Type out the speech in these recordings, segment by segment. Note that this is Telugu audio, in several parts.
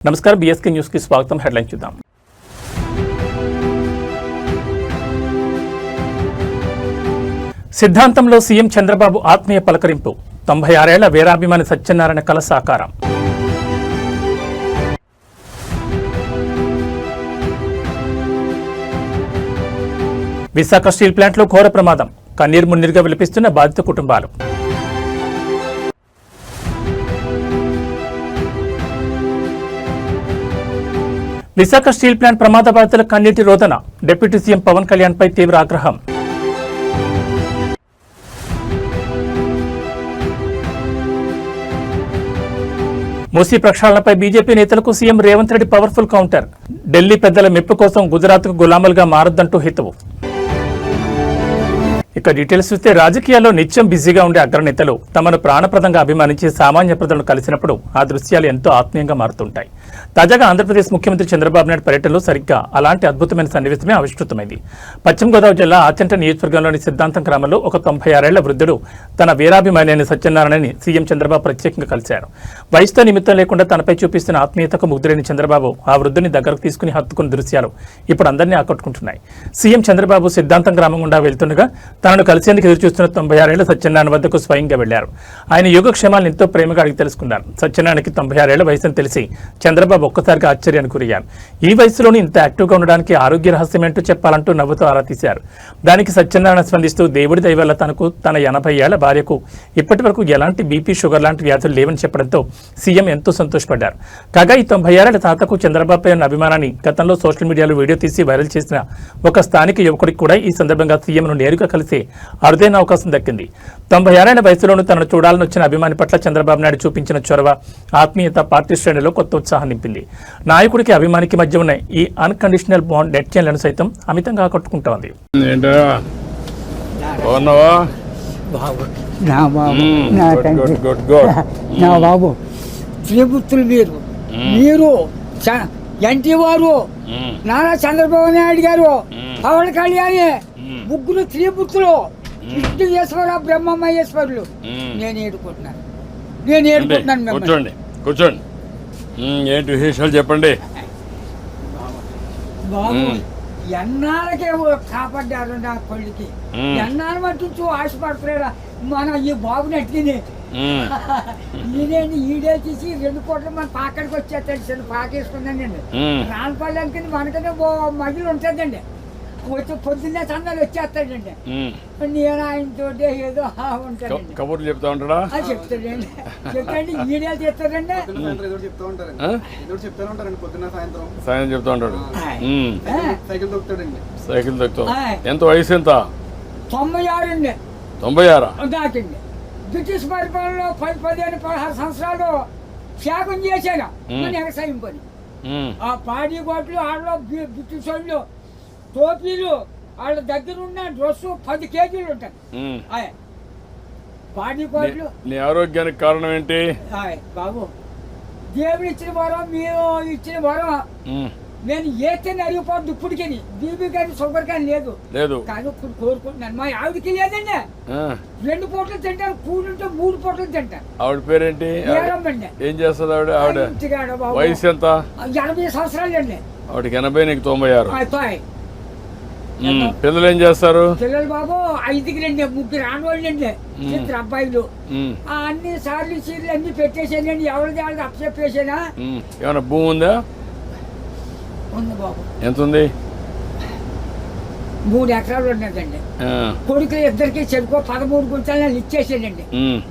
నమస్కారం బీఎస్కే న్యూస్ కి స్వాగతం. హెడ్లైన్ చూద్దాం. సిద్ధాంతంలో సీఎం చంద్రబాబు ఆత్మీయ పలకరింపు. 96 ఏళ్ల వీరాభిమాని సత్యనారాయణ కల సాకారం. విశాఖ స్టీల్ ప్లాంట్లో ఘోర ప్రమాదం. కన్నీరు మున్నీరుగా విలపిస్తున్న బాధిత కుటుంబాలు. విశాఖ స్టీల్ ప్లాంట్ ప్రమాద బాధితుల కన్నీటి రోదన. డిప్యూటీ సీఎం పవన్ కళ్యాణ్ పై తీవ్ర ఆగ్రహం. మూసీ ప్రక్షాళనపై బీజేపీ నేతలకు CM Revanth Reddy powerful counter. Delhi పెద్దల మెప్పు కోసం గుజరాత్కు గులాములుగా మారొద్దంటూ హితవు. ఇక డీటెయిల్స్ చూస్తే రాజకీయాల్లో నిత్యం బిజీగా ఉండే అగ్రనేతలు తమను ప్రాణప్రదంగా అభిమానించి సామాన్య ప్రజలను కలిసినప్పుడు ఆ దృశ్యాలు ఎంతో ఆత్మీయంగా మారుతుంటాయి. తాజాగా ఆంధ్రప్రదేశ్ ముఖ్యమంత్రి చంద్రబాబు నాయుడు పర్యటనలో సరిగ్గా అలాంటి అద్భుతమైన సన్నివేశమే ఆవిష్కృతమైంది. పశ్చిమ గోదావరి జిల్లా ఆచంట నియోజకవర్గంలోని సిద్ధాంతం గ్రామంలో ఒక 96 ఏళ్ల వృద్ధుడు తన వీరాభిమాని అయిన సత్యనారాయణని సీఎం చంద్రబాబు ప్రత్యేకంగా కలిశారు. వయసుతో నిమిత్తం లేకుండా తనపై చూపిస్తున్న ఆత్మీయతకు ముగ్ధులైన చంద్రబాబు ఆ వృద్ధుని దగ్గరకు తీసుకుని హత్తుకున్న దృశ్యాలు ఇప్పుడు అందరినీ ఆకట్టుకుంటున్నాయి. సీఎం చంద్రబాబు సిద్ధాంతం గ్రామం గుండా వెళ్తుండగా తనను కలిసేందుకు ఎదురుచూస్తున్న 96 ఏళ్ల సత్యనారాయణ వద్దకు స్వయంగా వెళ్లారు. ఆయన యోగక్షేమాలను ఎంతో ప్రేమగా అడిగి తెలుసుకున్నారు. సత్యనారాయణకి 96 ఏళ్ల వయసును తెలిసి చంద్రబాబు ఒక్కసారిగా ఆశ్చర్యానికి గురయ్యారు. ఈ వయసులోని ఇంత యాక్టివ్గా ఉండడానికి ఆరోగ్య రహస్యం ఏంటో చెప్పాలంటూ నవ్వుతూ ఆరా తీశారు. దానికి సత్యనారాయణ స్పందిస్తూ దేవుడి దయ వల్ల తనకు తన 80 ఏళ్ల భార్యకు ఇప్పటి వరకు ఎలాంటి బీపీ షుగర్ లాంటి వ్యాధులు లేవని చెప్పడంతో సీఎం ఎంతో సంతోషపడ్డారు. కాగా ఈ 96 ఏళ్ల తాతకు చంద్రబాబుపై ఉన్న అభిమానాన్ని గతంలో సోషల్ మీడియాలో వీడియో తీసి వైరల్ చేసిన ఒక స్థానిక యువకుడికి కూడా ఈ సందర్భంగా సీఎంను నేరుగా కలిసి అరుదైన అవకాశం దక్కింది. 96 ఏళ్ల వయసులోనూ తనను చూడాలని వచ్చిన అభిమాని పట్ల చంద్రబాబు నాయుడు చూపించిన చొరవ, ఆత్మీయత పార్టీ శ్రేణిలో కొత్త ఉత్సాహం నింపింది. నాయకుడికి అభిమానికి మధ్య ఉన్న ఈ అన్కండిషనల్ బాండ్ నెట్టిజన్లను సైతం అమితంగా ఆకట్టుకుంటోంది. మీరు ఎన్టీ వారు, నారా చంద్రబాబు నాయుడు గారు, పవన్ కళ్యాణ్, ముగ్గురు త్రిమూర్తులు, విష్ణుయేశ్వర బ్రహ్మమహేశ్వరులు. నేను ఏడుకుంటున్నాను. కూర్చోండి కూర్చోండి. ఏంటి విశేషాలు చెప్పండి. బాబు ఎన్నాళ్ళకే కాపాడ్డారు నా కొడుకి. ఎన్నాళ్ళ మట్టు ఆశపడుతున్నారా మన ఈ బాబుని అట్టిని. ఈడేంటి ఈడే తీసి 2 కోట్ల మన పాకడికి వచ్చేస్తాడు. చిన్న పాకేసుకుందండి. రాన్పల్లెకి మనకనే మహిళ ఉంటుందండి. వచ్చి పొద్దున్నే సందాలు వచ్చేస్తాడండి. నేను ఆయనతో ఏదో ఉంటానండి. కబుర్లు చెప్తా ఉంటాడా? చెప్తాడండి. చెప్తాండి ఈడే చెప్తాడండి. సాయం చెప్తా ఉంటాడు. సైకిల్ దొక్కుతాడండి. సైకిల్ దొక్కుతా. ఎంత వయసు ఎంత? 96 అండి. 96 దాకండి. బ్రిటిష్ పరిపాలనలో 15-16 సంవత్సరాలు త్యాగం చేశాను మన వ్యవసాయం పని. ఆ పాడి గోట్లు ఆడలో బ్రిటిష్ వాళ్ళు టోపీలు వాళ్ళ దగ్గర ఉన్న డ్రెస్ 10 కేజీలు ఉంటాయి. పాడి గోట్లు. నీ ఆరోగ్యానికి కారణం ఏంటి బాబు? దేవుడు ఇచ్చిన వరం, మీరు ఇచ్చిన వరం. నేను ఏతేనే అరిగిపోద్దు ఇప్పటికి. బీబీ కానీ షుగర్ కానీ లేదు కానీ ఇప్పుడు కోరుకుంటున్నాను. మా ఆవిడకి లేదండి. 2 పూటలు తింటారు. కూడుంటే 3 పూటలు తింటారు. ఆవిడ పేరేంటి? ఏం చేస్తుంది ఆవిడ? ఆవిడ వయసు ఎంత? 80 సంవత్సరాలు అండి. ఆవిడకి 80, నీకు 96. పిల్లలు ఏం చేస్తారు? పిల్లలు బాబు 5కి 3 ఆడవాళ్ళండి. 2 అబ్బాయిలు. అన్ని సార్లు చీరలు అన్ని పెట్టేసానండి. ఎవరిది వాళ్ళకి అప్పచెప్పేసానా. ఏమైనా భూమి ఉందా? ఉంది బాబు. ఎంత ఉంది? 3 ఎకరాలు ఉన్నదండి. కొడుకులు ఇద్దరికి చెరుకో 13 గుంటలు ఇచ్చేసానండి.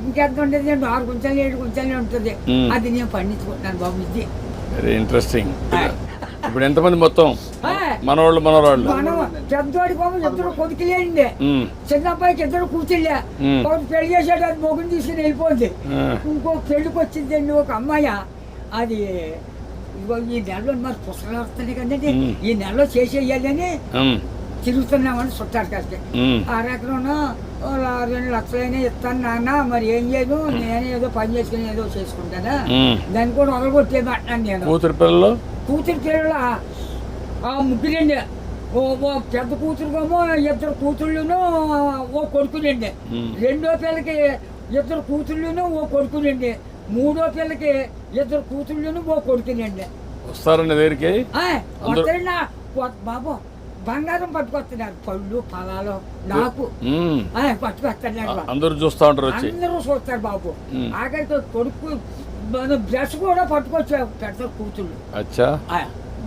ఇంకెంత ఉండేది? 6 గుంటలు 7 గుంటలే ఉంటుంది. అది నేను పండించుకుంటున్నాను బాబు. ఇది వెరీ ఇంట్రెస్టింగ్. ఇప్పుడు ఎంతమంది మొత్తం మనవాళ్ళు? పెద్దోడి బాబు 2 కొడుకులేండి. చిన్న అబ్బాయికి 2 కూతుళ్ళే. ఒకటి పెళ్లి చేసాడు, అది మొగుని తీసుకుని వెళ్ళిపోయింది. ఇంకో పెళ్లికి వచ్చిందండి ఒక అమ్మాయి. అది ఈ నెలలో మరి పుస్తకాలు వస్తున్నాయి కదండి. ఈ నెలలో చేసేయాలని తిరుగుతున్నామని చుట్టారు కాస్త. 6 ఎకరం 2 లక్షలైనా ఇస్తాను నాన్న, మరి ఏం చేయదు, నేనే ఏదో పని చేసుకుని ఏదో చేసుకుంటానా, దాన్ని కూడా వదలగొట్టేది అంటున్నాను నేను. కూతురు పిల్లలు 3 ఓ పెద్ద కూతురుకేమో 2 కూతుళ్ళును ఓ కొడుకులండి. 2వ పిల్లకి 2 కూతుళ్ళును ఓ కొడుకులండి. 3వ పిల్లకి 2 కూతుళ్ళును ఓ కొడుకులండి. వస్తారండి దగ్గరికి వస్తారన్నా బాబు బంగారం పట్టుకొస్తున్నారు, పళ్ళు ఫలాలు నాకు పట్టుకొస్తున్నారు. అందరూ చూస్తా ఉంటారు, వచ్చి అందరూ చూస్తారు బాబు. ఆఖరికి కొడుకు మన బ్రష్ కూడా పట్టుకొచ్చారు, పెడతారు కూతుళ్ళు. అచ్చా,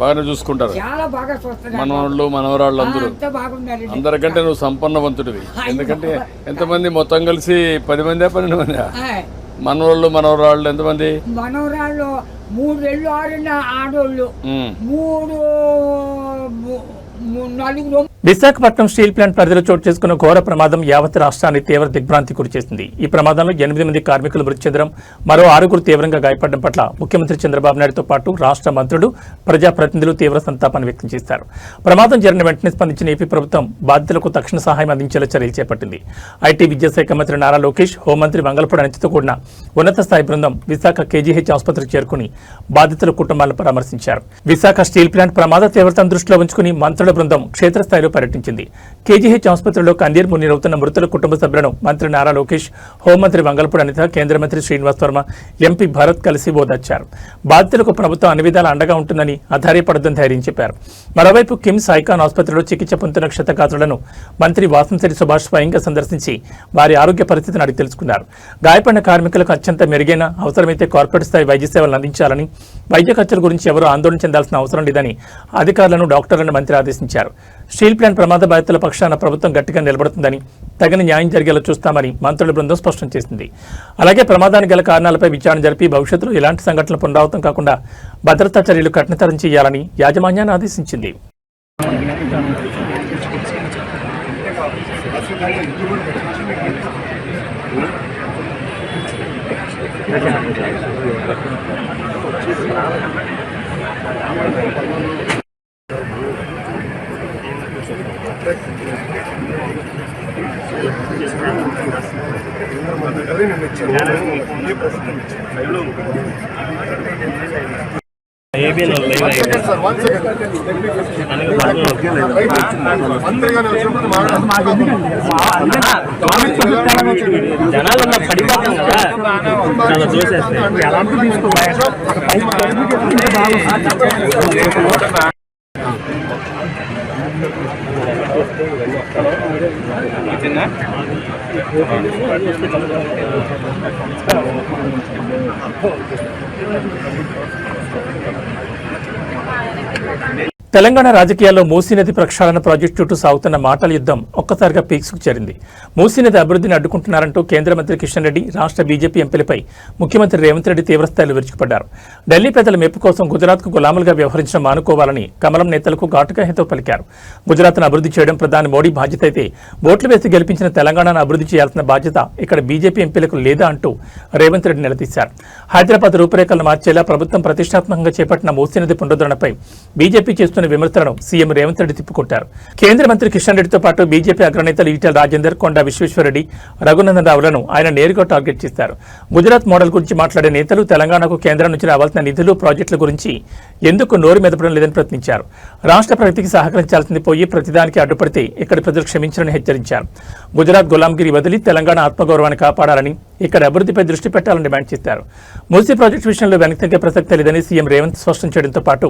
బాగానే చూసుకుంటారు, చాలా బాగా చూస్తారు. మనవాళ్ళు మనవరాళ్ళు అందరూ అంతా బాగున్నారు. అందరికంటే నువ్వు సంపన్నవంతుడివి. ఎందుకంటే ఎంతమంది మొత్తం కలిసి 10 మంది 12 మంది మనవాళ్ళు మనవరాళ్ళు ఎంతమంది? మనవరాళ్ళు 3 ఆడోళ్ళు 4 విశాఖపట్నం స్టీల్ ప్లాంట్ పరిధిలో చోటు చేసుకున్న ఘోర ప్రమాదం యావత్ రాష్ట్రాన్ని తీవ్ర దిగ్భ్రాంతి గురిచేసింది. ఈ ప్రమాదంలో 8 మంది కార్మికులు మృతి చెందడం, మరో 6 తీవ్రంగా గాయపడడం పట్ల ముఖ్యమంత్రి చంద్రబాబు నాయుడుతో పాటు రాష్ట్ర మంత్రులు, ప్రజాప్రతినిధులు తీవ్ర సంతాపాన్ని వ్యక్తం చేశారు. ప్రమాదం జరిగిన వెంటనే స్పందించిన ఏపీ ప్రభుత్వం బాధితులకు తక్షణ సహాయం అందించేలా చర్యలు చేపట్టింది. ఐటీ విద్యాశాఖ మంత్రి నారా లోకేష్, హోంమంత్రి మంగళపూడి అనితతో కూడిన ఉన్నత స్థాయి బృందం విశాఖ కేజీహెచ్ ఆసుపత్రికి చేరుకుని బాధితుల కుటుంబాలను పరామర్శించారు. విశాఖ స్టీల్ ప్లాంట్ ప్రమాద తీవ్రతను దృష్టిలో ఉంచుకుని మంత్రుల బృందం క్షేత్రస్థాయిలో పర్యటించింది. కేజీహెచ్ ఆసుపత్రిలో కన్నీరు మున్నీరవుతున్న మృతుల కుటుంబ సభ్యులను మంత్రి నారా లోకేష్, హోంమంత్రి మంగళపూడి అనిత, కేంద్ర మంత్రి శ్రీనివాస్ వర్మ, ఎంపీ భరత్ కలిసి ఓదార్చారు. బాధితులకు ప్రభుత్వం అన్ని విధాలా అండగా ఉంటుందని, అధైర్యపడొద్దని ధైర్యం చెప్పారు. మరోవైపు కిమ్స్ ఐకాన్ ఆసుపత్రిలో చికిత్స పొందుతున్న క్షతగాత్రులను మంత్రి వాసంశెట్టి సుభాష్ స్వయంగా సందర్శించి వారి ఆరోగ్య పరిస్థితిని అడిగి తెలుసుకున్నారు. గాయపడిన కార్మికులకు అత్యంత మెరుగైన, అవసరమైతే కార్పొరేట్ స్థాయి వైద్య సేవలను అందించాలని, వైద్య ఖర్చుల గురించి ఎవరూ ఆందోళన చెందాల్సిన అవసరం లేదని అధికారులను, డాక్టర్లను మంత్రి ఆదేశించారు. స్టీల్ ప్లాంట్ ప్రమాద బాధితుల పక్షాన ప్రభుత్వం గట్టిగా నిలబడుతుందని, తగిన న్యాయం జరిగేలా చూస్తామని మంత్రుల బృందం స్పష్టం చేసింది. అలాగే ప్రమాదానికి గల కారణాలపై విచారణ జరిపి భవిష్యత్తులో ఇలాంటి సంఘటనలు పునరావృతం కాకుండా భద్రతా చర్యలు కఠినతరం చేయాలని యాజమాన్యాన్ని ఆదేశించింది. జనాలు పడిపోతాం కదా చూసేస్తే తెలంగాణ రాజకీయాల్లో మూసీ నది ప్రక్షాళన ప్రాజెక్టు చుట్టూ సాగుతున్న మాటల యుద్ధం ఒక్కసారిగా పీక్స్కు చేరింది. మూసీ నది అభివృద్ధిని అడ్డుకుంటున్నారంటూ కేంద్ర మంత్రి కిషన్ రెడ్డి, రాష్ట్ర బీజేపీ ఎంపీలపై ముఖ్యమంత్రి రేవంత్ రెడ్డి తీవ్రస్థాయిలో విరుచుకుపడ్డారు. ఢిల్లీ పెద్దల మెప్పు కోసం గుజరాత్కు గులాములుగా వ్యవహరించడం మానుకోవాలని కమలం నేతలకు ఘాటుగా హితవు పలికారు. గుజరాత్ను అభివృద్ధి చేయడం ప్రధాని మోడీ బాధ్యత అయితే ఓట్లు వేసి గెలిపించిన తెలంగాణను అభివృద్ధి చేయాల్సిన బాధ్యత ఇక్కడ బీజేపీ ఎంపీలకు లేదా అంటూ రేవంత్ రెడ్డి నిలదీశారు. హైదరాబాద్ రూపురేఖలను మార్చేలా ప్రభుత్వం ప్రతిష్టాత్మకంగా చేపట్టిన మూసీ నది పునరుద్ధరణపై బీజేపీ చేస్తున్న విమర్శలను సీఎం రేవంత్ రెడ్డి తిప్పుకొట్టారు. కేంద్ర మంత్రి కిషన్ రెడ్డితో పాటు బీజేపీ అగ్రనేతలు ఈటెల రాజేందర్, కొండా విశ్వేశ్వరరెడ్డి, రఘునందన్ రావులను ఆయన నేరుగా టార్గెట్ చేశారు. గుజరాత్ మోడల్ గురించి మాట్లాడే నేతలు తెలంగాణకు కేంద్రం నుంచి రావాల్సిన నిధులు, ప్రాజెక్టుల గురించి ఎందుకు నోరు మెదపడం లేదని ప్రశ్నించారు. రాష్ట్ర ప్రగతికి సహకరించాల్సింది పోయి ప్రతిదానికి అడ్డుపడితే ఇక్కడి ప్రజలు క్షమించాలని హెచ్చరించారు. గుజరాత్ గులాంగిరి వదిలి తెలంగాణ ఆత్మగౌరవాన్ని కాపాడాలని, ఇక్కడ అభివృద్ధిపై దృష్టి పెట్టాలని డిమాండ్ చేశారు. మూసీ ప్రాజెక్టు విషయంలో వెనక్కి తగ్గే ప్రసక్తే లేదని సీఎం రేవంత్ స్పష్టం చేయడంతో పాటు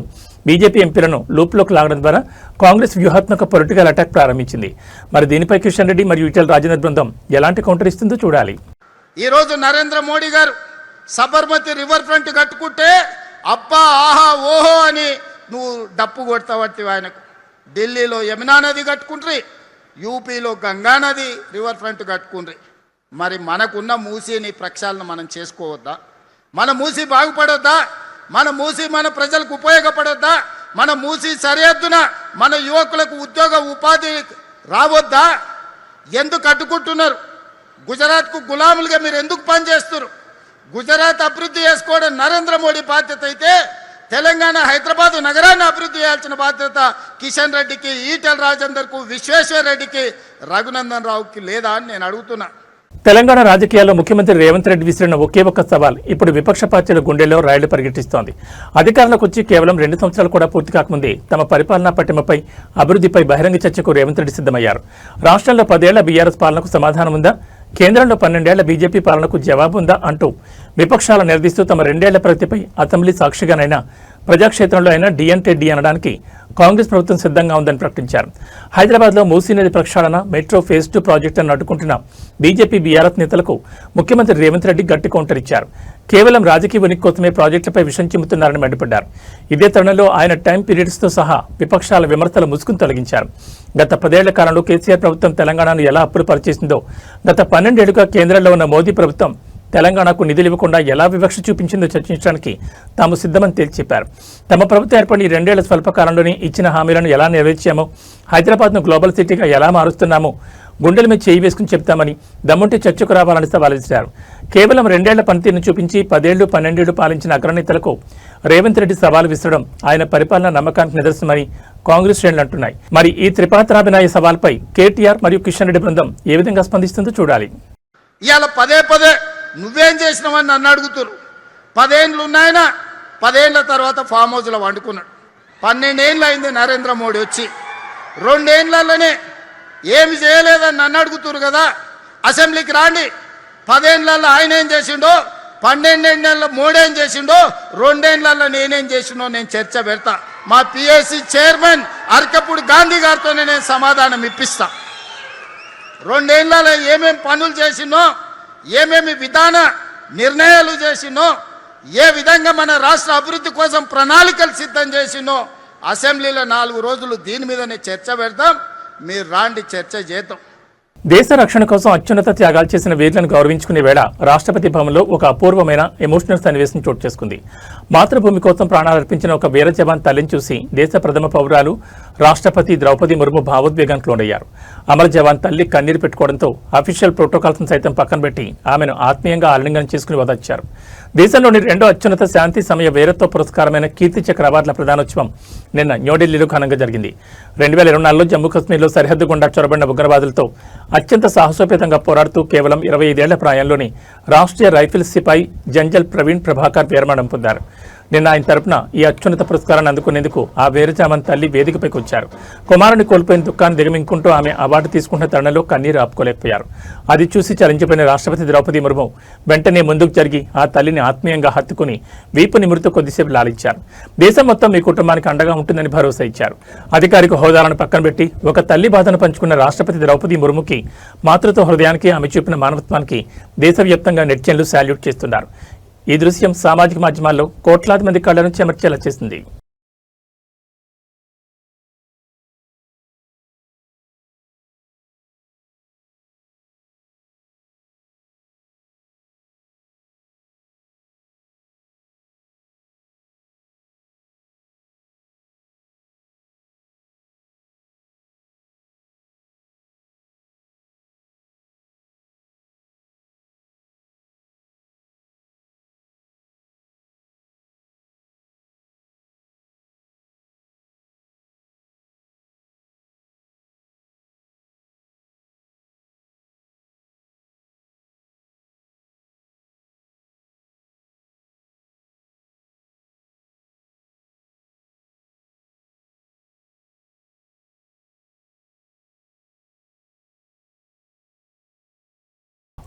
బీజేపీ ఎంపీలను లూప్లోకి లాగడం ద్వారా కాంగ్రెస్ వ్యూహాత్మక పొలిటికల్ అటాక్ ప్రారంభించింది. మరి దీనిపై కిషన్ రెడ్డి మరియు ఈటెల రాజేందర్ బృందం ఎలాంటి కౌంటర్ ఇస్తుందో చూడాలి. ఈ రోజు నరేంద్ర మోడీ గారు సబర్మతి రివర్ ఫ్రంట్ కట్టుకుంటే అబ్బా ఆహా ఓహో అని నువ్వు డప్పు కొడతావట్టి ఆయనకు. ఢిల్లీలో యమునా నది కట్టుకుంట్రి, యూపీలో గంగా నది రివర్ ఫ్రంట్ కట్టుకుండ్రి. మరి మనకున్న మూసీని ప్రక్షాళన మనం చేసుకోవద్దా? మన మూసీ బాగుపడొద్దా? మన మూసీ మన ప్రజలకు ఉపయోగపడొద్దా? మన మూసీ సరిహద్దున మన యువకులకు ఉద్యోగ ఉపాధి రావద్దా? ఎందుకు అడ్డుకుంటున్నారు? గుజరాత్కు గులాములుగా మీరు ఎందుకు పనిచేస్తున్నారు? గుజరాత్ అభివృద్ధి చేసుకోవడం నరేంద్ర మోడీ బాధ్యత అయితే తెలంగాణ హైదరాబాద్ నగరాన్ని అభివృద్ధి చేయాల్సిన బాధ్యత కిషన్ రెడ్డికి, ఈటెల రాజేందర్కు, విశ్వేశ్వర రెడ్డికి, రఘునందన్ రావుకి లేదా అని నేను అడుగుతున్నా. తెలంగాణ రాజకీయాల్లో ముఖ్యమంత్రి రేవంత్ రెడ్డి విసిరిన ఒకే ఒక్క సవాల్ ఇప్పుడు విపక్ష పార్టీల గుండెల్లో రాళ్లు పరిగెట్టిస్తోంది. అధికారంలోకి వచ్చి కేవలం 2 సంవత్సరాలు కూడా పూర్తి కాకముందే తమ పరిపాలనా పట్టిమపై, అభివృద్ధిపై బహిరంగ చర్చకు రేవంత్ రెడ్డి సిద్ధమయ్యారు. రాష్ట్రంలో 10 ఏళ్ల బీఆర్ఎస్ పాలనకు సమాధానం ఉందా, కేంద్రంలో 12 ఏళ్ల బీజేపీ పాలనకు జవాబు ఉందా అంటూ విపక్షాలను నిలదీస్తూ తమ 2 ఏళ్ల ప్రగతిపై అసెంబ్లీ సాక్షిగానైనా ప్రజాక్షేత్రంలో అయినా డి అంటే డి అనడానికి కాంగ్రెస్ ప్రభుత్వం సిద్ధంగా ఉందని ప్రకటించారు. హైదరాబాద్లో మూసీ నది ప్రక్షాళన, మెట్రో ఫేజ్ 2 ప్రాజెక్టులను అడ్డుకుంటున్న బీజేపీ, బీఆర్ఎస్ నేతలకు ముఖ్యమంత్రి రేవంత్ రెడ్డి గట్టి కౌంటర్ ఇచ్చారు. కేవలం రాజకీయ ఉనికి కోసమే ప్రాజెక్టులపై విషం చిమ్ముతున్నారని మండిపడ్డారు. ఇదే తరుణంలో ఆయన టైం పీరియడ్స్తో సహా విపక్షాల విమర్శల ముసుగును తొలగించారు. గత 10 ఏళ్ల కాలంలో కేసీఆర్ ప్రభుత్వం తెలంగాణను ఎలా అప్పులు పరిచేసిందో, గత 12 ఏళ్లుగా కేంద్రంలో ఉన్న మోదీ ప్రభుత్వం తెలంగాణకు నిధులు ఇవ్వకుండా ఎలా వివక్ష చూపించిందో చర్చించడానికి తాము సిద్ధమని తేల్చి చెప్పారు. తమ ప్రభుత్వం ఏర్పడి 2 ఏళ్ల స్వల్పకాలంలోనే ఇచ్చిన హామీలను ఎలా నెరవేర్చామో, హైదరాబాద్ను గ్లోబల్ సిటీగా ఎలా మారుస్తున్నామో గుండెల మీద చేయి వేసుకుని చెప్తామని, దమ్ముంటే చర్చకు రావాలని సవాల్ విసిరారు. కేవలం 2 ఏళ్ల పనితీరును చూపించి 10 ఏళ్లు 12 ఏళ్లు పాలించిన అగ్రనేతలకు రేవంత్ రెడ్డి సవాల్ విసరడం ఆయన పరిపాలన నమ్మకానికి నిదర్శనమని కాంగ్రెస్ శ్రేణులు అంటున్నాయి. మరి ఈ త్రిపాత్రాభినయ సవాల్పై కేటీఆర్ మరియు కిషన్ రెడ్డి బృందం ఏ విధంగా స్పందిస్తుందో చూడాలి. ఇవాళ పదే నువ్వేం చేసినావని నన్ను అడుగుతురు. 10 ఏళ్ళు ఉన్నాయన, 10 ఏళ్ల తర్వాత ఫామ్ హౌస్లో వండుకున్నాడు. 12 ఏళ్ళు అయింది నరేంద్ర మోడీ వచ్చి. 2 ఏళ్లలోనే ఏమి చేయలేదని నన్ను అడుగుతురు కదా. అసెంబ్లీకి రాండి, 10 ఏళ్లలో ఆయన ఏం చేసిండో, 12 ఏళ్ళలో మోడీ ఏం చేసిండో, 2 ఏళ్లలో నేనేం చేసిండో నేను చర్చ పెడతా. మా పిఎస్సి చైర్మన్ అరకపూడి గాంధీ గారితోనే నేను సమాధానం ఇప్పిస్తా. 2 ఏళ్లలో ఏమేమి పనులు చేసినో, ఏమేమి విధాన నిర్ణయాలు చేసినో, ఏ విధంగా మన రాష్ట్ర అభివృద్ధి కోసం ప్రణాళికలు సిద్ధం చేసినో అసెంబ్లీలో 4 రోజులు దీని మీదనే చర్చ పెడతాం. మీరు రాండి, చర్చ చేద్దాం. దేశ రక్షణ కోసం అత్యున్నత త్యాగాలు చేసిన వీరులను గౌరవించుకునే వేళ రాష్ట్రపతి భవన్లో ఒక అపూర్వమైన ఎమోషనల్ సన్నివేశం చోటు చేసుకుంది. మాతృభూమి కోసం ప్రాణాలర్పించిన ఒక వీర జవాన్ తల్లిని చూసి దేశ ప్రథమ పౌరాలు రాష్ట్రపతి ద్రౌపది ముర్ము భావోద్వేగానికి లోనయ్యారు. అమర జవాన్ తల్లి కన్నీరు పెట్టుకోవడంతో అఫీషియల్ ప్రోటోకాల్స్ సైతం పక్కన పెట్టి ఆమెను ఆత్మీయంగా ఆలింగనం చేసుకుని వదచ్చారు. దేశంలోని 2వ అత్యున్నత శాంతి సమయ వీరత్వ పురస్కారమైన కీర్తి చక్ర అవార్డుల ప్రదానోత్సవం నిన్న న్యూఢిల్లీలో ఘనంగా జరిగింది. 2024లో జమ్మూ కాశ్మీర్లో సరిహద్దు గుండా చొరబడిన ఉగ్రవాదులతో అత్యంత సాహసోపేతంగా పోరాడుతూ కేవలం 25 ఏళ్ల ప్రాయంలోని రాష్ట్రీయ రైఫిల్స్ సిపాయి జంజల్ ప్రవీణ్ ప్రభాకర్ వీరమరణం పొందారు. నిన్న ఆయన తరపున ఈ అత్యున్నత పురస్కారాన్ని అందుకునేందుకు ఆ వీరజామన్ తల్లి వేదికపైకి వచ్చారు. కుమారుని కోల్పోయిన దుఃఖాన్ని దిగమింగుకుంటూ ఆమె అవార్డు తీసుకుంటున్న తరుణంలో కన్నీరు ఆపుకోలేకపోయారు. అది చూసి చలించిపోయిన రాష్ట్రపతి ద్రౌపది ముర్ము వెంటనే ముందుకు జరిగి ఆ తల్లిని ఆత్మీయంగా హత్తుకుని వీపు నిమురుతూ కొద్దిసేపు లాలించారు. దేశం మొత్తం మీ కుటుంబానికి అండగా ఉంటుందని భరోసా ఇచ్చారు. అధికారిక హోదాలను పక్కన పెట్టి ఒక తల్లి బాధను పంచుకున్న రాష్ట్రపతి ద్రౌపది ముర్ముకి, మాతృత్వ హృదయానికి ఆమె చూపిన మానవత్వానికి దేశవ్యాప్తంగా నెటిజన్లు శాల్యూట్ చేస్తున్నారు. ఈ దృశ్యం సామాజిక మాధ్యమాల్లో కోట్లాది మంది కళ్లను చెమర్చేలా చేసింది.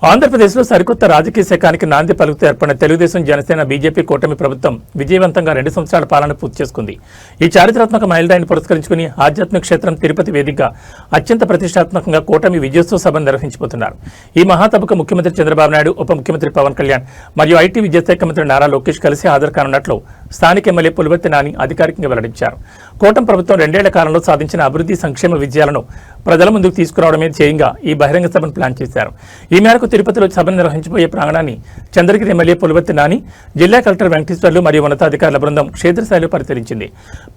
ఆంధ్రప్రదేశ్లో సరికొత్త రాజకీయ శకానికి నాంది పలుకుతూ ఏర్పడిన తెలుగుదేశం, జనసేన, బీజేపీ కూటమి ప్రభుత్వం విజయవంతంగా 2 సంవత్సరాల పాలన పూర్తి చేసుకుంది. ఈ చారిత్రాత్మక మైలురాయిని పురస్కరించుకుని ఆధ్యాత్మిక క్షేత్రం తిరుపతి వేదికగా అత్యంత ప్రతిష్టాత్మకంగా కూటమి విజయోత్సవ సభను నిర్వహించబోతున్నారు. ఈ మహాసభకు ముఖ్యమంత్రి చంద్రబాబు నాయుడు, ఉప ముఖ్యమంత్రి పవన్ కళ్యాణ్ మరియు ఐటీ విద్యాశాఖ మంత్రి నారా లోకేష్ కలిసి హాజరు కానున్నట్లు స్థానిక ఎమ్మెల్యే పులివర్తి నాని అధికారికంగా వెల్లడించారు. కూటమి ప్రభుత్వం 2 ఏళ్ల కాలంలో సాధించిన అభివృద్ధి సంక్షేమ విజయాలను ప్రజల ముందుకు తీసుకురావడమే ధ్యేయంగా ఈ బహిరంగ సభను ప్లాన్ చేశారు. ఈ మేరకు తిరుపతిలో సభను నిర్వహించబోయే ప్రాంగణాన్ని చంద్రగిరి ఎమ్మెల్యే పులివర్తి నాని, జిల్లా కలెక్టర్ వెంకటేశ్వర్లు మరియు ఉన్నతాధికారుల బృందం క్షేత్రస్థాయిలో పరిశీలించింది.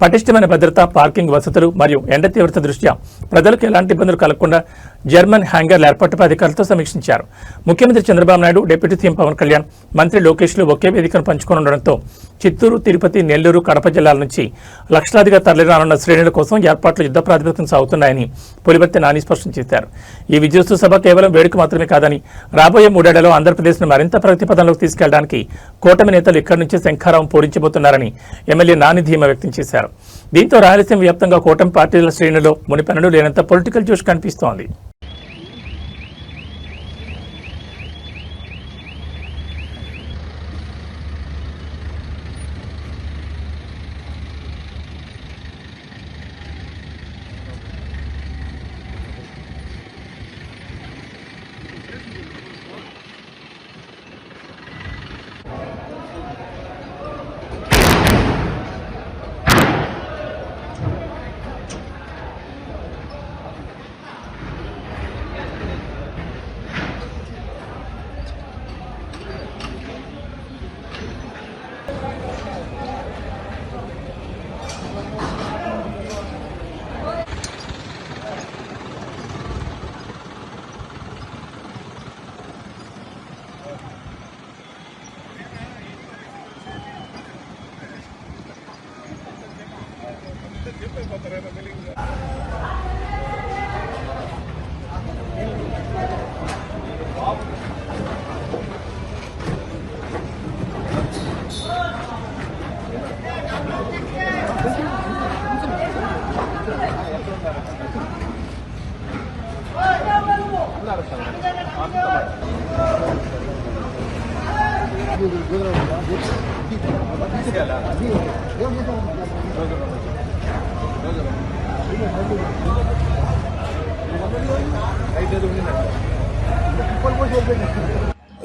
పటిష్టమైన భద్రత, పార్కింగ్ వసతులు మరియు ఎండ తీవ్రత దృష్ట్యా ప్రజలకు ఎలాంటి ఇబ్బందులు కలగకుండా జర్మన్ హ్యాంగర్ల ఏర్పాటుపై అధికారులతో సమీక్షించారు. ముఖ్యమంత్రి చంద్రబాబు నాయుడు, డిప్యూటీ సీఎం పవన్ కళ్యాణ్, మంత్రి లోకేష్లు ఒకే వేదికను పంచుకోనుండడంతో చిత్తూరు, తిరుపతి, నెల్లూరు, కడప జిల్లాల నుంచి లక్షలాదిగా తరలిరానున్న శ్రేణుల కోసం ఏర్పాట్లు యుద్ధ ప్రాతిపదికన సాగుతున్నాయని పులివర్తి నాని స్పష్టం చేశారు. ఈ విజయోత్సవ సభ కేవలం వేడుక మాత్రమే కాదని రాబోయే 3 ఏళ్లలో ఆంధ్రప్రదేశ్ను మరింత ప్రగతి పథంలోకి తీసుకెళ్లడానికి కూటమి నేతలు ఇక్కడి నుంచే శంఖారావం పూరించబోతున్నారని ఎమ్మెల్యే నాని ధీమా వ్యక్తం చేశారు. దీంతో రాయలసీమ వ్యాప్తంగా కూటమి పార్టీల శ్రేణుల్లో మునిపెన్నడూ లేనంత పొలిటికల్ జోష్ కనిపిస్తోంది.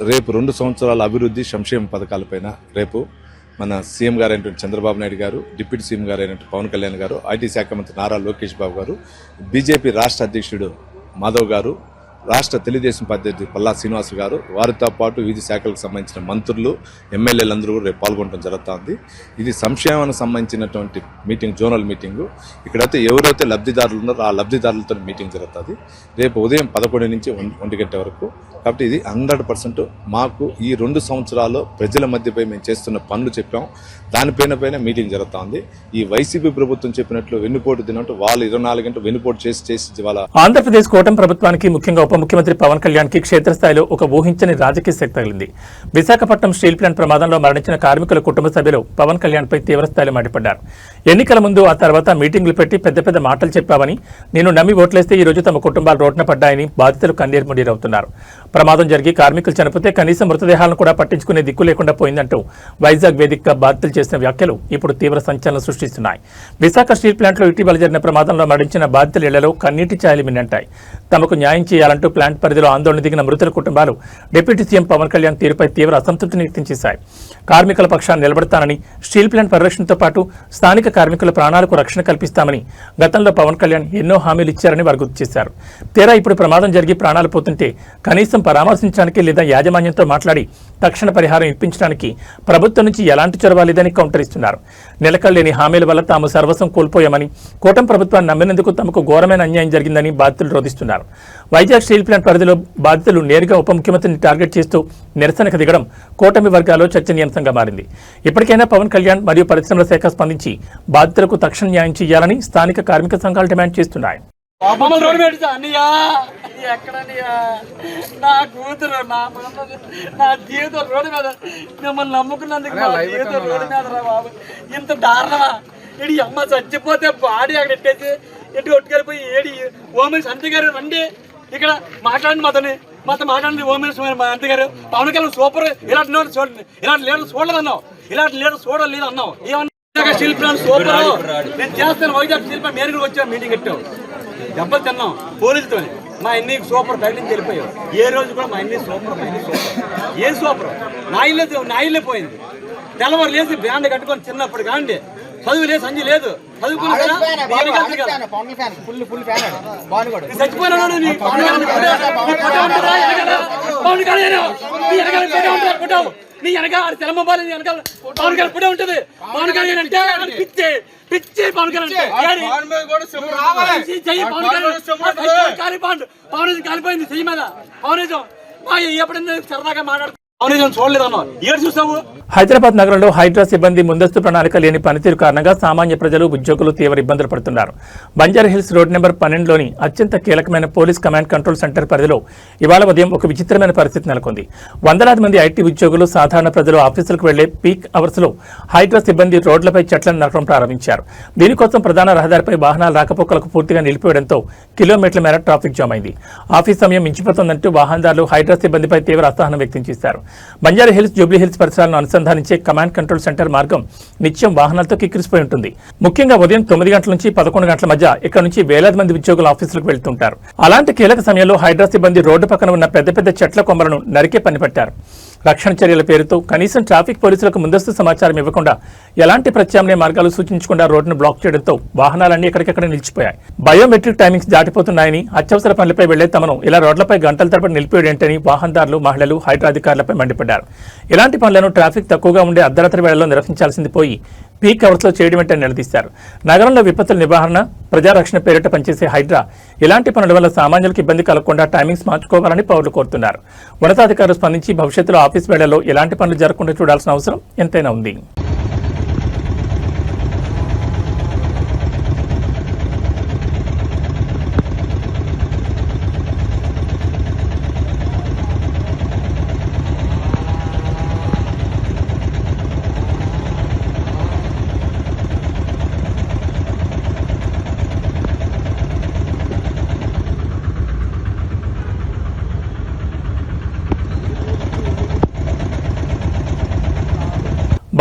రేపు 2 సంవత్సరాల అభివృద్ధి సంక్షేమ పథకాలపైన రేపు మన సీఎం గారు అయినటువంటి చంద్రబాబు నాయుడు గారు, డిప్యూటీ సీఎం గారు అయినటువంటి పవన్ కళ్యాణ్ గారు, ఐటీ శాఖ మంత్రి నారా లోకేష్ బాబు గారు, బీజేపీ రాష్ట్ర అధ్యక్షుడు మాధవ్ గారు, రాష్ట్ర తెలుగుదేశం అధ్యక్షుడు పల్లా శ్రీనివాస్ గారు, వారితో పాటు వివిధ శాఖలకు సంబంధించిన మంత్రులు, ఎమ్మెల్యేలందరూ రేపు పాల్గొనడం జరుగుతుంది. ఇది సంక్షేమానికి సంబంధించినటువంటి మీటింగ్, జోనల్ మీటింగు. ఇక్కడైతే ఎవరైతే లబ్ధిదారులు ఉన్నారో ఆ లబ్ధిదారులతో మీటింగ్ జరుగుతుంది రేపు ఉదయం 11 నుంచి 1 గంట వరకు. కాబట్టి ఇది 100% మాకు ఈ 2 సంవత్సరాల్లో ప్రజల మధ్యపై మేము చేస్తున్న పనులు చెప్పాం, దానిపైన మీటింగ్ జరుగుతుంది. ఈ వైసీపీ ప్రభుత్వం చెప్పినట్లు వెన్నుపోటు తిన్నట్టు వాళ్ళు 24 గంటలు వెన్నుపోటు చేసి ఇవాళ ఆంధ్రప్రదేశ్ కూటమి ప్రభుత్వానికి ముఖ్యంగా ఉప ముఖ్యమంత్రి పవన్ కళ్యాణ్ కి క్షేత్రస్థాయిలో ఒక ఊహించని రాజకీయ శక్తి తగిలింది. విశాఖపట్నం స్టీల్ ప్లాంట్ ప్రమాదంలో మరణించిన కార్మికుల కుటుంబ సభ్యులు పవన్ కళ్యాణ్ పై తీవ్రస్థాయిలో మండిపడ్డారు. ఎన్నికల ముందు ఆ తర్వాత మీటింగులు పెట్టి పెద్ద మాటలు చెప్పావని, నేను నమ్మి ఓట్లేస్తే ఈ రోజు తమ కుటుంబాలు రోడ్డున పడ్డాయని బాధితులు కన్నీరు మున్నీరవుతున్నారు. ప్రమాదం జరిగి కార్మికులు చనిపోతే కనీసం మృతదేహాలను కూడా పట్టించుకునే దిక్కు లేకుండా పోయిందంటూ వైజాగ్ వేదికగా బాధితులు చేసిన వ్యాఖ్యలు ఇప్పుడు తీవ్ర సంచలనం సృష్టిస్తున్నాయి. విశాఖ స్టీల్ ప్లాంట్లో ఇటీవల జరిగిన ప్రమాదంలో మరణించిన బాధితుల ఇళ్లలో కన్నీటి ఛాయలు మిన్నంటాయి. తమకు న్యాయం చేయాలంటూ ప్లాంట్ పరిధిలో ఆందోళన దిగిన మృతుల కుటుంబాలు డిప్యూటీ సీఎం పవన్ కళ్యాణ్ తీరుపై తీవ్ర అసంతృప్తిని వ్యక్తం చేశాయి. కార్మికుల పక్షాన్ని నిలబడతానని, స్టీల్ ప్లాంట్ పరిరక్షణతో పాటు స్థానిక కార్మికుల ప్రాణాలకు రక్షణ కల్పిస్తామని గతంలో పవన్ కళ్యాణ్ ఎన్నో హామీలు ఇచ్చారని వారు గుర్తు చేశారు. తీరా ఇప్పుడు ప్రమాదం జరిగి ప్రాణాలు పోతుంటే కనీసం పరామర్శించడానికి లేదా యాజమాన్యంతో మాట్లాడి తక్షణ పరిహారం ఇప్పించడానికి ప్రభుత్వం నుంచి ఎలాంటి చొరవ లేదని కౌంటర్ ఇస్తున్నారు. నిలకడలేని హామీల వల్ల తాము సర్వస్వం కోల్పోయామని, కూటమి ప్రభుత్వాన్ని నమ్మినందుకు తమకు ఘోరమైన అన్యాయం జరిగిందని బాధితులు రోధిస్తున్నారు. వైజాగ్ స్టీల్ ప్లాంట్ పరిధిలో బాధితులు నేరుగా ఉప ముఖ్యమంత్రిని టార్గెట్ చేస్తూ నిరసనకు దిగడం కూటమి వర్గాల్లో చర్చనీయాంశంగా మారింది. ఇప్పటికైనా పవన్ కళ్యాణ్ మరియు పరిశ్రమల శాఖ స్పందించి బాధితులకు తక్షణ న్యాయం చేయాలని స్థానిక కార్మిక సంఘాలు డిమాండ్ చేస్తున్నాయి. నా కూతురు, నా జీవితం రోడ్డు మీద, మిమ్మల్ని నమ్ముకున్నందుకు జీవితం రోడ్డు మీద రా బాబు. ఇంత దారుణమా? ఇడి అమ్మ చచ్చిపోతే బాడీ అక్కడ ఎట్టేసి ఎటు కొట్టుకెళ్ళిపోయి ఏడి ఓమెన్స్ అంతే గారు రండి ఇక్కడ మాట్లాడండి, మాతో మాట్లాడండి. ఓమెన్స్ అంతే గారు పవన్ కళ్యాణ్ సూపర్, ఇలాంటి చూడండి, ఇలాంటి లీడర్ చూడలేదు అన్నావు, ఇలాంటి లీడర్ చూడలేదు అన్నావు. ఏమన్నా స్టీల్ ప్లాంట్ సూపర్ నేను చేస్తాను, వైజాగ్ స్టీల్ ప్లాంట్ నేను వచ్చాను, మీటింగ్ పెట్టావు, దెబ్బలు తిన్నాం పోలీసుతో. మా అన్ని సూపర్ ప్రకటించి వెళ్ళిపోయావు. ఏ రోజు కూడా మా అన్ని సూపర్, ఏం సూపర్? నా ఇల్లే పోయింది. తెల్లవారు లేచి బ్యాండ్ కట్టుకొని చిన్నప్పుడు కాండి, చదువు లేదు, సంజయ్ లేదు, చదువుకున్నా నీ వెనక తెలమబాలి వెనకాల పవన్ కళ్యాణ్ కూడా ఉంటుంది. పవన్ కళ్యాణ్ అంటే పిచ్చి పిచ్చి పవన్ కళ్యాణ్ కాలిపోయింది చెయ్యి మీద. పవనేజం ఎప్పుడైనా సరదాగా మాట్లాడుతూ హైదరాబాద్ నగరంలో హైడ్రా సిబ్బంది ముందస్తు ప్రణాళిక లేని పనితీరు కారణంగా సామాన్య ప్రజలు, ఉద్యోగులు తీవ్ర ఇబ్బందులు పడుతున్నారు. బంజారాహిల్స్ రోడ్ నెంబర్ 12లోని అత్యంత కీలకమైన పోలీస్ కమాండ్ కంట్రోల్ సెంటర్ పరిధిలో ఇవాళ ఉదయం ఒక విచిత్రమైన పరిస్థితి నెలకొంది. వందలాది మంది ఐటీ ఉద్యోగులు, సాధారణ ప్రజలు ఆఫీసులకు వెళ్లే పీక్ అవర్స్ లో హైడ్రా సిబ్బంది రోడ్లపై చెట్లను నరకడం ప్రారంభించారు. దీనికోసం ప్రధాన రహదారిపై వాహనాల రాకపోకలకు పూర్తిగా నిలిపివేయడంతో కిలోమీటర్ల మేర ట్రాఫిక్ జామ్ అయింది. ఆఫీస్ సమయం మించిపోతుందంటూ వాహనదారులు హైడ్రా సిబ్బందిపై తీవ్ర అసహనం వ్యక్తం చేశారు. బంజారాహిల్స్, జూబ్లీ హిల్స్ పరిసరాలను అనుసంధానించే కమాండ్ కంట్రోల్ సెంటర్ మార్గం నిత్యం వాహనాలతో కిక్కిరిసిపోయి ఉంటుంది. ముఖ్యంగా ఉదయం 9 గంటల నుంచి 11 గంటల మధ్య ఇక్కడ నుంచి వేలాది మంది ఉద్యోగులు ఆఫీసులకు వెళ్తుంటారు. అలాంటి కీలక సమయంలో హైడ్రా సిబ్బంది రోడ్డు పక్కన ఉన్న పెద్ద చెట్ల కొమ్మలను నరికే పనిపట్టారు. రక్షణ చర్యల పేరుతో కనీసం ట్రాఫిక్ పోలీసులకు ముందస్తు సమాచారం ఇవ్వకుండా, ఎలాంటి ప్రత్యామ్నాయ మార్గాలు సూచించకుండా రోడ్డును బ్లాక్ చేయడంతో వాహనాలన్నీ ఎక్కడికెక్కడ నిలిచిపోయాయి. బయోమెట్రిక్ టైమింగ్స్ దాటిపోతున్నాయని, అత్యవసర పనులపై వెళ్లే తమను ఇలా రోడ్లపై గంటల తరబడి నిలిపివేయడేంటని వాహనదారులు, మహిళలు హైడ్రా అధికారులపై మండిపడ్డారు. ఇలాంటి పనులను ట్రాఫిక్ తక్కువగా ఉండే అర్ధరాత్రి వేళల్లో నిర్వహించాల్సింది పోయి పీక్ అవర్స్ లో చేయడం ఏంటని నిలదీశారు. నగరంలో విపత్తుల నివారణ, ప్రజారక్షణ పేరిట పనిచేసే హైడ్రా ఇలాంటి పనుల వల్ల సామాన్యులకు ఇబ్బంది కలగకుండా టైమింగ్స్ మార్చుకోవాలని పౌరులు కోరుతున్నారు. ఉన్నతాధికారులు స్పందించి భవిష్యత్తులో ఆఫీస్ వేళల్లో ఎలాంటి పనులు జరగకుండా చూడాల్సిన అవసరం ఎంతైనా ఉంది.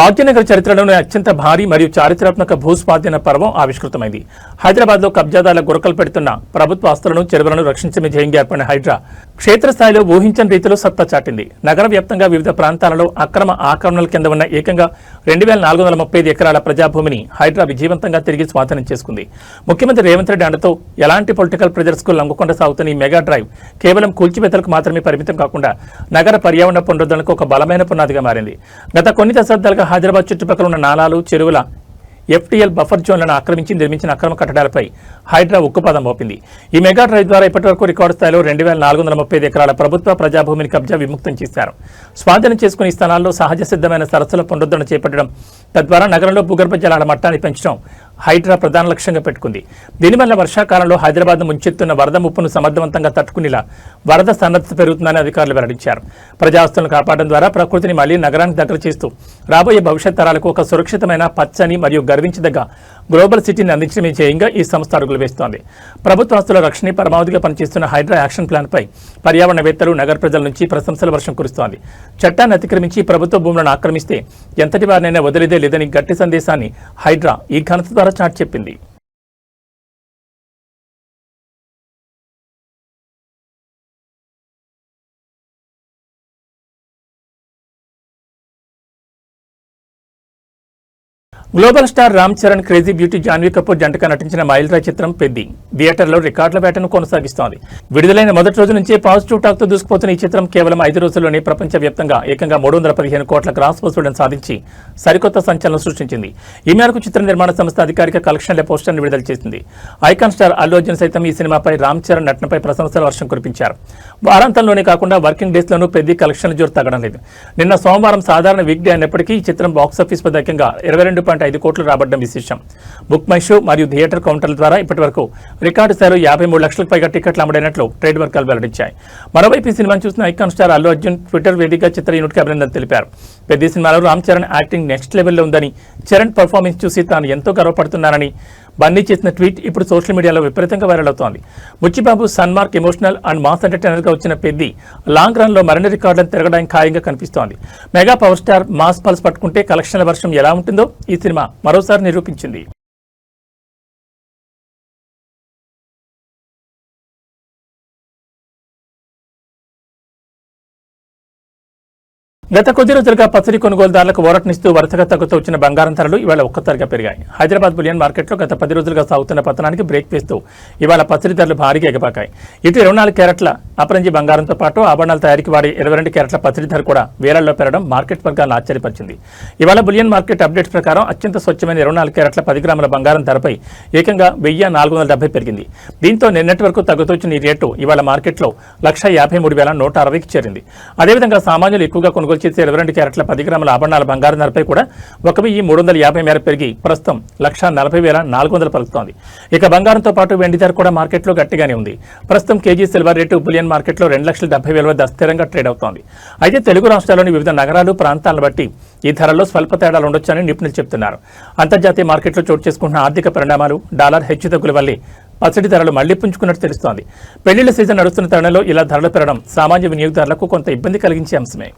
భాగ్యనగర్ చరిత్రలోనే అత్యంత భారీ మరియు చారిత్రాత్మక భూస్వాధీన పర్వం ఆవిష్కృతమైంది. హైదరాబాద్లో కబ్జాదారుల గురకలు పెడుతున్న ప్రభుత్వ ఆస్తులను చెరువులను రక్షించే ధ్యేయంగా ఏర్పడిన హైడ్రా క్షేత్రస్థాయిలో ఊహించని రీతిలో సత్తా చాటింది. నగర వ్యాప్తంగా వివిధ ప్రాంతాలలో అక్రమ ఆక్రమణల కింద ఉన్న ఏకంగా 2435 ఎకరాల ప్రజాభూమిని హైడ్రా విజయవంతంగా తిరిగి స్వాధీనం చేసుకుంది. ముఖ్యమంత్రి రేవంత్ రెడ్డి అండతో ఎలాంటి పొలిటికల్ ప్రెజర్స్ కు లొంగకుండా సాగుతున్న ఈ మెగా డ్రైవ్ కేవలం కూల్చివేతలకు మాత్రమే పరిమితం కాకుండా నగర పర్యావరణ పునరుద్ధరణకు ఒక బలమైన పునాదిగా మారింది. గత కొన్ని దశాబ్దాలుగా హైదరాబాద్ చుట్టుపక్కల ఉన్న నాలాలు, చెరువుల ఎఫ్టీఎల్ బఫర్ జోన్లను ఆక్రమించి నిర్మించిన అక్రమ కట్టడాలపై హైడ్రా ఉక్కుపాదం మోపింది. ఈ మెగా డ్రైవ్ ద్వారా ఇప్పటివరకు రికార్డు స్థాయిలో 2435 ఎకరాల ప్రభుత్వ ప్రజాభూమిని కబ్జా విముక్తం చేశారు. స్వాధీనం చేసుకుని ఈ స్థలాల్లో సహజ సిద్ధమైన సరస్సుల పునరుద్ధరణ చేపట్టడం, తద్వారా నగరంలో భూగర్భ జలాల మట్టాన్ని పెంచడం హైడ్రా ప్రధాన లక్ష్యంగా పెట్టుకుంది. దీనివల్ల వర్షాకాలంలో హైదరాబాద్ ముంచెత్తున్న వరద ముప్పును సమర్థవంతంగా తట్టుకునేలా వరద సన్నద్ధత పెరుగుతుందని అధికారులు వెల్లడించారు. ప్రజాస్తులను కాపాడడం ద్వారా ప్రకృతిని మళ్లీ నగరానికి దగ్గర చేస్తూ రాబోయే భవిష్యత్ తరాలకు ఒక సురక్షితమైన, పచ్చని మరియు గర్వించదగ్గ గ్లోబల్ సిటీని అందించడమే ధ్యేయంగా ఈ సంస్థ అడుగులు వేస్తోంది. ప్రభుత్వ ఆస్తుల రక్షణ పరమావధిగా పనిచేస్తున్న హైడ్రా యాక్షన్ ప్లాన్పై పర్యావరణవేత్తలు, నగర ప్రజల నుంచి ప్రశంసల వర్షం కురుస్తోంది. చట్టాన్ని అతిక్రమించి ప్రభుత్వ భూములను ఆక్రమిస్తే ఎంతటి వారినైనా వదిలేదే లేదని గట్టి సందేశాన్ని హైడ్రా ఈ ఘనత ద్వారా చాటి చెప్పింది. Global star Ram Charan, crazy beauty Janhvi Kapoor జంటగా నటించిన మైల్ రాయ్ చిత్రం పెద్ది థియేటర్లో రికార్డుల వేటను కొనసాగిస్తోంది. విడుదలైన మొదటి రోజు నుంచే పాజిటివ్ టాక్ తో దూసుకుపోతున్న ఈ చిత్రం కేవలం 5 రోజుల్లోనే ప్రపంచవ్యాప్తంగా ఏకంగా 315 కోట్ల గ్రాస్ వసూళ్లను సాధించి సరికొత్త సంచలనం సృష్టించింది. ఈ మేరకు చిత్ర నిర్మాణ సంస్థ అధికారిక కలెక్షన్ల పోస్టర్ను విడుదల చేసింది. ఐకాన్ స్టార్ అల్లు అర్జున్ సైతం ఈ సినిమాపై రామ్ చరణ్ నటనపై ప్రశంసల వర్షం కురిపించారు. వారాంతంలోనే కాకుండా వర్కింగ్ డేస్ లోనూ పెద్ది కలెక్షన్ల జోరు తగ్గడం లేదు. నిన్న సోమవారం సాధారణ వీక్ డే అయినప్పటికీ ఈ చిత్రం బాక్సాఫీస్ వద్ద ఏకంగా 22.5 కోట్లు రాబడ్డం విశేషం. బుక్ మై షో మరియు థియేటర్ కౌంటర్ల ద్వారా ఇప్పటివరకు రికార్డు స్థాయిలో 53 లక్షలకు పైగా టికెట్లు అమ్ముడైనట్లు ట్రేడ్ వర్గాలు వెల్లడించాయి. మరోవైపు ఈ సినిమాను చూసిన icon star Allu Arjun Twitter వేదికగా చిత్ర యూనిట్కి అభినందనలు తెలిపారు. పెద్ద సినిమాలో రామ్ చరణ్ యాక్టింగ్ నెక్స్ట్ లెవెల్లో ఉందని, చరణ్ పర్ఫార్మెన్స్ చూసి తాను ఎంతో గర్వపడుతున్నానని బన్నీ చేసిన ట్వీట్ ఇప్పుడు సోషల్ మీడియాలో విపరీతంగా వైరల్ అవుతోంది. బుచ్చిబాబు సన్మార్క్ ఎమోషనల్ అండ్ మాస్ ఎంటర్టైనర్ గా వచ్చిన పెద్ది లాంగ్ రన్ లో మరిన్ని రికార్డులను తిరగడానికి ఖాయంగా కనిపిస్తోంది. Mega power star mass pulse పట్టుకుంటే కలెక్షన్ల వర్షం ఎలా ఉంటుందో ఈ సినిమా మరోసారి నిరూపించింది. గత కొద్ది రోజులుగా పసిడి కొనుగోలుదారులకు ఊరటనిస్తూ వరుసగా తగ్గుతూ వచ్చిన బంగారం ధరలు ఇవాళ ఒక్కసారిగా పెరిగాయి. హైదరాబాద్ బులియన్ మార్కెట్లో గత 10 రోజులుగా సాగుతున్న పతనానికి బ్రేక్ వేస్తూ ఇవాళ పసిడి ధరలు భారీగా ఎగబాకాయి. ఇటు 24 క్యారెట్ల అపరంజి బంగారంతో పాటు ఆభరణాల తయారీకి వాడే 22 క్యారెట్ల పసిడి ధర కూడా వేలల్లో పెరగడం మార్కెట్ వర్గాలను ఆశ్చర్యపరిచింది. ఇవాళ బులియన్ మార్కెట్ అప్డేట్స్ ప్రకారం అత్యంత స్వచ్ఛమైన 24 క్యారెట్ల 10 గ్రాముల బంగారం ధరపై ఏకంగా 1470 పెరిగింది. దీంతో నిన్నటి వరకు తగ్గుతూ వచ్చిన ఈ రేటు ఇవాళ మార్కెట్లో 1,53,160కి చేరింది. అదేవిధంగా సామాన్యులు ఎక్కువగా కొనుగోలు చేసే 22 క్యారెట్ల 10 గ్రాముల ఆభరణాల బంగారం ధరపై కూడా 1,350 మేర పెరిగి ప్రస్తుతం 1,40,400 పలుకుతోంది. ఇక బంగారంతో పాటు వెండి ధర కూడా మార్కెట్లో గట్టిగానే ఉంది. ప్రస్తుతం కేజీ సిల్వర్ రేటు బులియన్ మార్కెట్లో 2,70,000 వద్ద స్థిరంగా ట్రేడ్ అవుతోంది. అయితే తెలుగు రాష్ట్రాల్లోని వివిధ నగరాలు, ప్రాంతాలను బట్టి ఈ ధరల్లో స్వల్ప తేడాలు ఉండొచ్చని నిపుణులు చెబుతున్నారు. అంతర్జాతీయ మార్కెట్లో చోటు చేసుకుంటున్న ఆర్థిక పరిణామాలు, డాలర్ హెచ్చుతగ్గుల వల్లే పసిడి ధరలు మళ్లీ పుంజుకున్నట్టు తెలుస్తోంది. పెళ్లిళ్ల సీజన్ నడుస్తున్న తరుణంలో ఇలా ధరలు పెరగడం సామాన్య వినియోగదారులకు కొంత ఇబ్బంది కలిగించే అంశమే.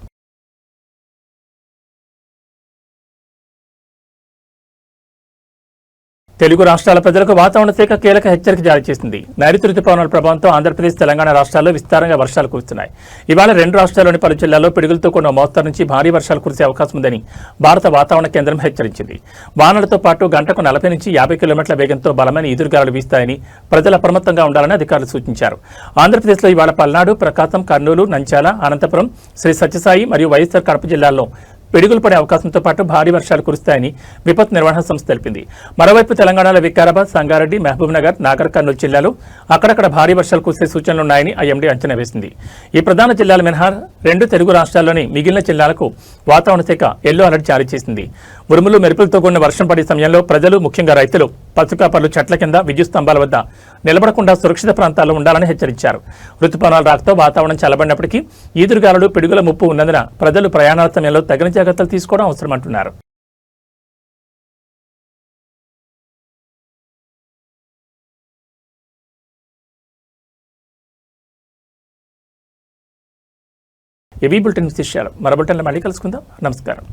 తెలుగు రాష్ట్రాల ప్రజలకు వాతావరణ శాఖ కీలక హెచ్చరిక జారీ చేసింది. నైరుతి రుతుపవనాల ప్రభావంతో ఆంధ్రప్రదేశ్, తెలంగాణ రాష్ట్రాల్లో విస్తారంగా వర్షాలు కురుస్తున్నాయి. ఇవాళ 2 రాష్ట్రాల్లోని పలు జిల్లాల్లో పిడుగులతో కూడిన మోస్తరు నుంచి భారీ వర్షాలు కురిసే అవకాశం ఉందని భారత వాతావరణ కేంద్రం హెచ్చరించింది. వానలతో పాటు గంటకు 40 నుంచి 50 కిలోమీటర్ల వేగంతో బలమైన ఈదురుగాలులు వీస్తాయని ప్రజలు అప్రమత్తంగా ఉండాలని అధికారులు సూచించారు. ఆంధ్రప్రదేశ్లో ఇవాళ పల్నాడు, ప్రకాశం, కర్నూలు, నంద్యాల, అనంతపురం, శ్రీ సత్యసాయి మరియు వైఎస్ఆర్ కడప జిల్లాల్లో పిడుగులు పడే అవకాశంతో పాటు భారీ వర్షాలు కురుస్తాయని విపత్తు నిర్వహణ సంస్థ తెలిపింది. మరోవైపు తెలంగాణలో వికారాబాద్, సంగారెడ్డి, మహబూబ్నగర్, నాగర్ కర్నూలు జిల్లాలో అక్కడక్కడ భారీ వర్షాలు కురిసే సూచనలున్నాయని ఐఎండీ అంచనా వేసింది. ఈ ప్రధాన జిల్లాల మినహా 2 తెలుగు రాష్ట్రాల్లోని మిగిలిన జిల్లాలకు వాతావరణ శాఖ ఎల్లో అలర్ట్ జారీ చేసింది. ఉరుములు, మెరుపులతో కూడిన వర్షం పడే సమయంలో ప్రజలు, ముఖ్యంగా రైతులు, పసుకాపర్లు, చెట్ల కింద, విద్యుత్ స్తంభాల వద్ద నిలబడకుండా సురక్షిత ప్రాంతాల్లో ఉండాలని హెచ్చరించారు. రుతుపవనాల రాకతో వాతావరణం చల్లబడినప్పటికీ ఈదురుగాలులు, పిడుగుల ముప్పు ఉన్నందున ప్రజలు ప్రయాణాల సమయంలో తగిన జాగ్రత్తలు తీసుకోవడం అవసరమంటున్నారు. ఏబీ బులెటిన్ విశేషాలు మరో బులెటిన్లో మళ్ళీ కలుసుకుందాం. నమస్కారం.